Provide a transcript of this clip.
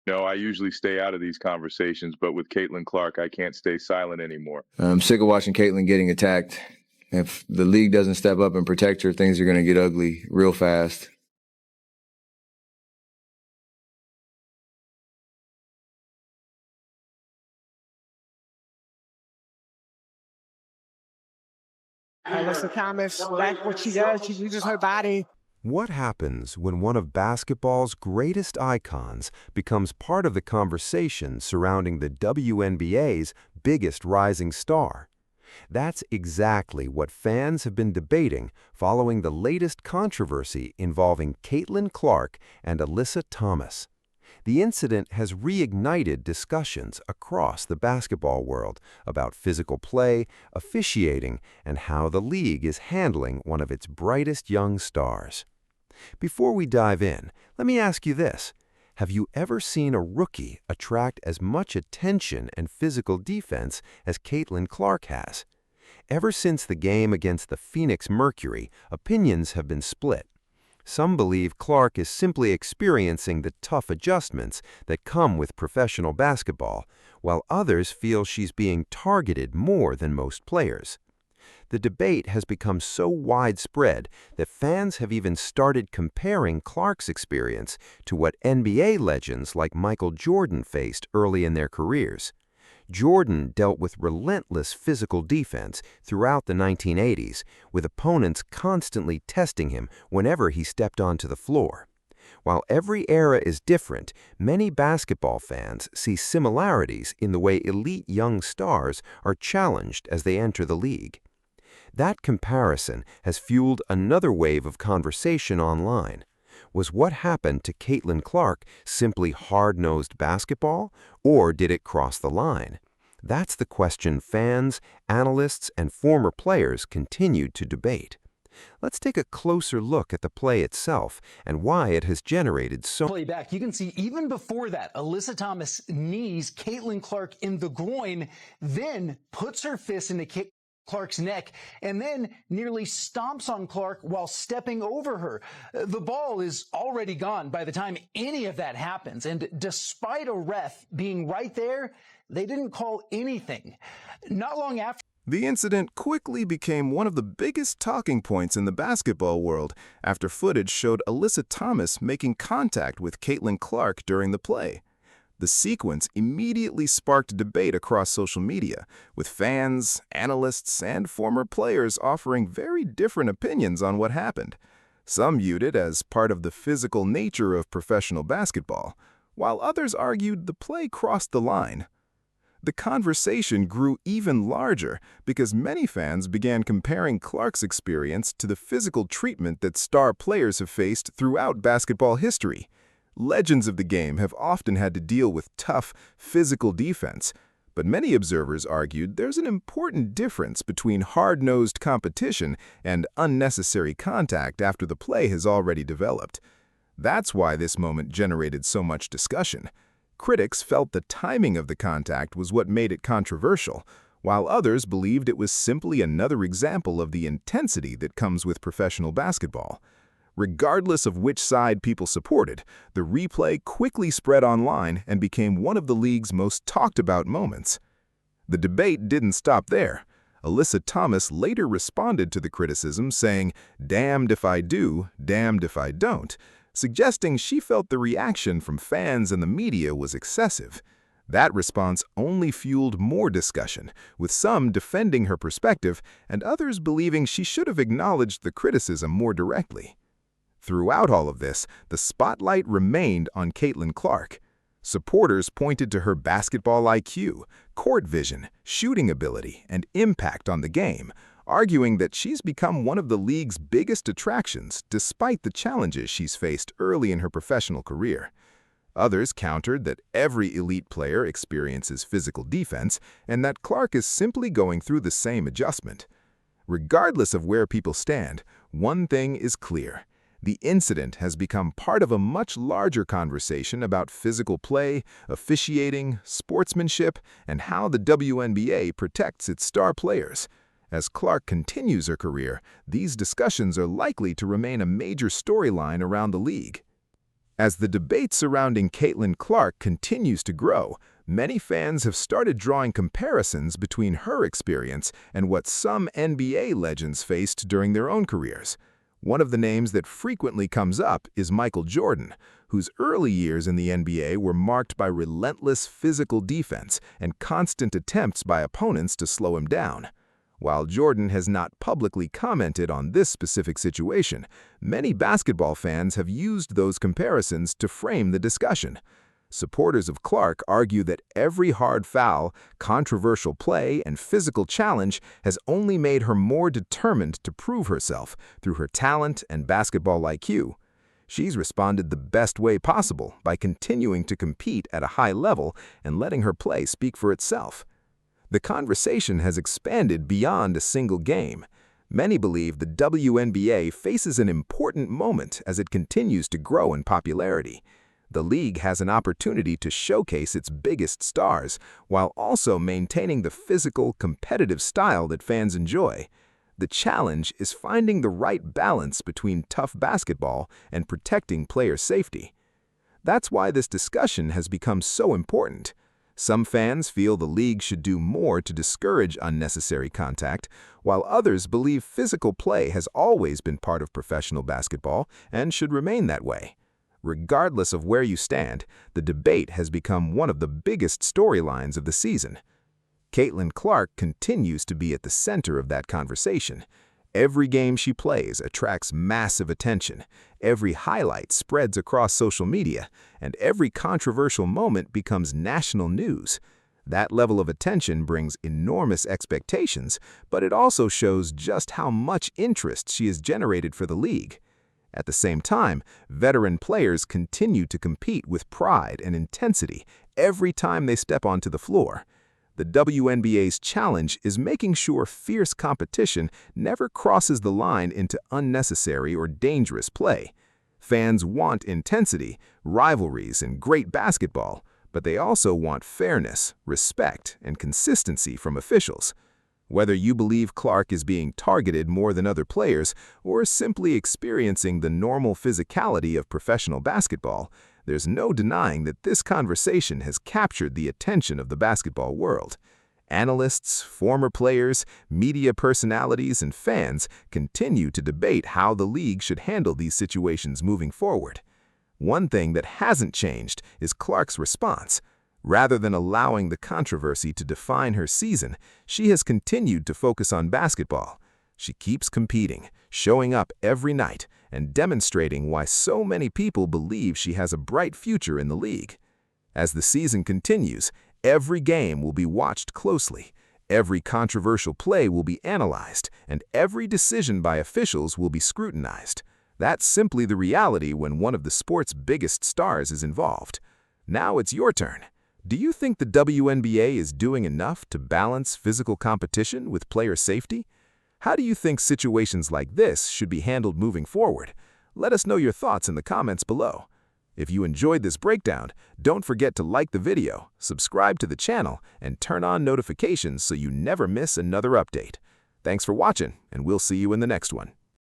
No, I usually stay out of these conversations, but with Caitlin Clark, I can't stay silent anymore. I'm sick of watching Caitlin getting attacked. If the league doesn't step up and protect her, things are going to get ugly real fast. Alyssa Thomas, that's what she does. She uses her body. What happens when one of basketball's greatest icons becomes part of the conversation surrounding the WNBA's biggest rising star? That's exactly what fans have been debating following the latest controversy involving Caitlin Clark and Alyssa Thomas. The incident has reignited discussions across the basketball world about physical play, officiating, and how the league is handling one of its brightest young stars. Before we dive in, let me ask you this. Have you ever seen a rookie attract as much attention and physical defense as Caitlin Clark has? Ever since the game against the Phoenix Mercury, opinions have been split. Some believe Clark is simply experiencing the tough adjustments that come with professional basketball, while others feel she's being targeted more than most players. The debate has become so widespread that fans have even started comparing Clark's experience to what NBA legends like Michael Jordan faced early in their careers. Jordan dealt with relentless physical defense throughout the 1980s, with opponents constantly testing him whenever he stepped onto the floor. While every era is different, many basketball fans see similarities in the way elite young stars are challenged as they enter the league. That comparison has fueled another wave of conversation online. Was what happened to Caitlin Clark simply hard-nosed basketball, or did it cross the line? That's the question fans, analysts, and former players continued to debate. Let's take a closer look at the play itself and why it has generated so play back, you can see even before that, Alyssa Thomas knees Caitlin Clark in the groin, then puts her fist into Clark's neck, and then nearly stomps on Clark while stepping over her. The ball is already gone by the time any of that happens, and despite a ref being right there, they didn't call anything. Not long after, the incident quickly became one of the biggest talking points in the basketball world after footage showed Alyssa Thomas making contact with Caitlin Clark during the play. The sequence immediately sparked debate across social media, with fans, analysts, and former players offering very different opinions on what happened. Some viewed it as part of the physical nature of professional basketball, while others argued the play crossed the line. The conversation grew even larger because many fans began comparing Clark's experience to the physical treatment that star players have faced throughout basketball history. Legends of the game have often had to deal with tough, physical defense, but many observers argued there's an important difference between hard-nosed competition and unnecessary contact after the play has already developed. That's why this moment generated so much discussion. Critics felt the timing of the contact was what made it controversial, while others believed it was simply another example of the intensity that comes with professional basketball. Regardless of which side people supported, the replay quickly spread online and became one of the league's most talked-about moments. The debate didn't stop there. Alyssa Thomas later responded to the criticism saying, "Damned if I do, damned if I don't," suggesting she felt the reaction from fans and the media was excessive. That response only fueled more discussion, with some defending her perspective and others believing she should have acknowledged the criticism more directly. Throughout all of this, the spotlight remained on Caitlin Clark. Supporters pointed to her basketball IQ, court vision, shooting ability, and impact on the game, arguing that she's become one of the league's biggest attractions despite the challenges she's faced early in her professional career. Others countered that every elite player experiences physical defense and that Clark is simply going through the same adjustment. Regardless of where people stand, one thing is clear. The incident has become part of a much larger conversation about physical play, officiating, sportsmanship, and how the WNBA protects its star players. As Clark continues her career, these discussions are likely to remain a major storyline around the league. As the debate surrounding Caitlin Clark continues to grow, many fans have started drawing comparisons between her experience and what some NBA legends faced during their own careers. One of the names that frequently comes up is Michael Jordan, whose early years in the NBA were marked by relentless physical defense and constant attempts by opponents to slow him down. While Jordan has not publicly commented on this specific situation, many basketball fans have used those comparisons to frame the discussion. Supporters of Clark argue that every hard foul, controversial play, and physical challenge has only made her more determined to prove herself through her talent and basketball IQ. She's responded the best way possible by continuing to compete at a high level and letting her play speak for itself. The conversation has expanded beyond a single game. Many believe the WNBA faces an important moment as it continues to grow in popularity. The league has an opportunity to showcase its biggest stars while also maintaining the physical, competitive style that fans enjoy. The challenge is finding the right balance between tough basketball and protecting player safety. That's why this discussion has become so important. Some fans feel the league should do more to discourage unnecessary contact, while others believe physical play has always been part of professional basketball and should remain that way. Regardless of where you stand, the debate has become one of the biggest storylines of the season. Caitlin Clark continues to be at the center of that conversation. Every game she plays attracts massive attention, every highlight spreads across social media, and every controversial moment becomes national news. That level of attention brings enormous expectations, but it also shows just how much interest she has generated for the league. At the same time, veteran players continue to compete with pride and intensity every time they step onto the floor. The WNBA's challenge is making sure fierce competition never crosses the line into unnecessary or dangerous play. Fans want intensity, rivalries, and great basketball, but they also want fairness, respect, and consistency from officials. Whether you believe Clark is being targeted more than other players or simply experiencing the normal physicality of professional basketball, there's no denying that this conversation has captured the attention of the basketball world. Analysts, former players, media personalities, and fans continue to debate how the league should handle these situations moving forward. One thing that hasn't changed is Clark's response. Rather than allowing the controversy to define her season, she has continued to focus on basketball. She keeps competing, showing up every night, and demonstrating why so many people believe she has a bright future in the league. As the season continues, every game will be watched closely, every controversial play will be analyzed, and every decision by officials will be scrutinized. That's simply the reality when one of the sport's biggest stars is involved. Now it's your turn. Do you think the WNBA is doing enough to balance physical competition with player safety? How do you think situations like this should be handled moving forward? Let us know your thoughts in the comments below. If you enjoyed this breakdown, don't forget to like the video, subscribe to the channel, and turn on notifications so you never miss another update. Thanks for watching, and we'll see you in the next one.